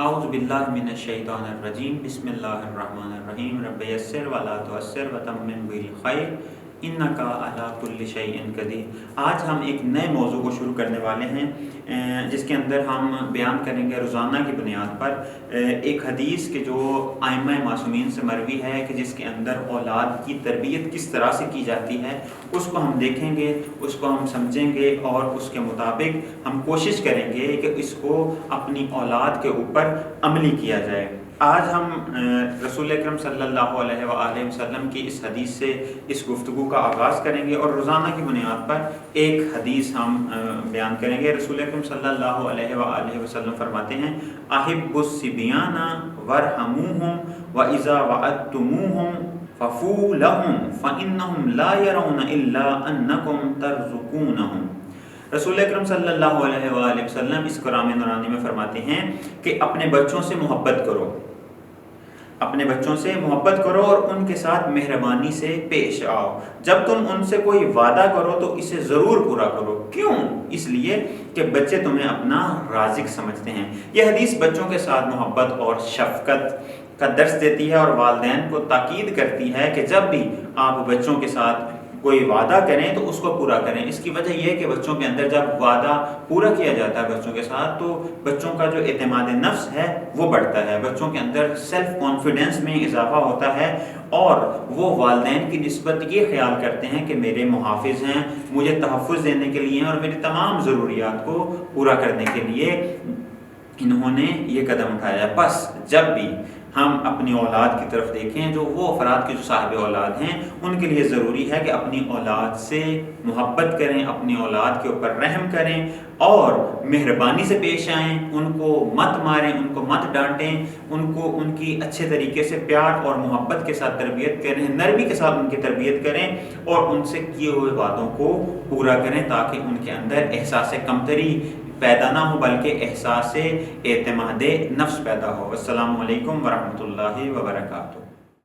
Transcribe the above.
اعوذ باللہ من الشیطان الرجیم بسم اللہ الرحمن الرحیم رب یسر ولا تعسر وتمم بالخیر انک علی کل شیء قدیر۔ آج ہم ایک نئے موضوع کو شروع کرنے والے ہیں جس کے اندر ہم بیان کریں گے روزانہ کی بنیاد پر ایک حدیث کے جو ائمہ معصومین سے مروی ہے کہ جس کے اندر اولاد کی تربیت کس طرح سے کی جاتی ہے، اس کو ہم دیکھیں گے، اس کو ہم سمجھیں گے اور اس کے مطابق ہم کوشش کریں گے کہ اس کو اپنی اولاد کے اوپر عملی کیا جائے۔ آج ہم رسول اکرم صلی اللہ علیہ وآلہ وسلم کی اس حدیث سے اس گفتگو کا آغاز کریں گے اور روزانہ کی بنیاد پر ایک حدیث ہم بیان کریں گے۔ رسول اکرم صلی اللہ علیہ وآلہ وسلم فرماتے ہیں احب الصبیان وارحموہم واذا وعدتموہم ففوا لہم فانہم لا یرون الا انکم ترزقونہم۔ رسول اکرم صلی اللہ علیہ وآلہ وسلم اس قرآن نورانی میں فرماتے ہیں کہ اپنے بچوں سے محبت کرو، اپنے بچوں سے محبت کرو اور ان کے ساتھ مہربانی سے پیش آؤ۔ جب تم ان سے کوئی وعدہ کرو تو اسے ضرور پورا کرو۔ کیوں؟ اس لیے کہ بچے تمہیں اپنا رازق سمجھتے ہیں۔ یہ حدیث بچوں کے ساتھ محبت اور شفقت کا درس دیتی ہے اور والدین کو تاکید کرتی ہے کہ جب بھی آپ بچوں کے ساتھ کوئی وعدہ کریں تو اس کو پورا کریں۔ اس کی وجہ یہ ہے کہ بچوں کے اندر جب وعدہ پورا کیا جاتا ہے بچوں کے ساتھ تو بچوں کا جو اعتماد نفس ہے وہ بڑھتا ہے، بچوں کے اندر سیلف کانفیڈنس میں اضافہ ہوتا ہے اور وہ والدین کی نسبت یہ خیال کرتے ہیں کہ میرے محافظ ہیں، مجھے تحفظ دینے کے لیے اور میری تمام ضروریات کو پورا کرنے کے لیے انہوں نے یہ قدم اٹھایا۔ بس جب بھی ہم اپنی اولاد کی طرف دیکھیں، جو وہ افراد کے جو صاحب اولاد ہیں ان کے لیے ضروری ہے کہ اپنی اولاد سے محبت کریں، اپنی اولاد کے اوپر رحم کریں اور مہربانی سے پیش آئیں، ان کو مت ماریں، ان کو مت ڈانٹیں، ان کو ان کی اچھے طریقے سے پیار اور محبت کے ساتھ تربیت کریں، نرمی کے ساتھ ان کی تربیت کریں اور ان سے کیے ہوئے وعدوں کو پورا کریں تاکہ ان کے اندر احساس کمتری پیدا نہ ہو بلکہ احساس اعتماد نفس پیدا ہو۔ السلام علیکم ورحمۃ اللہ وبرکاتہ۔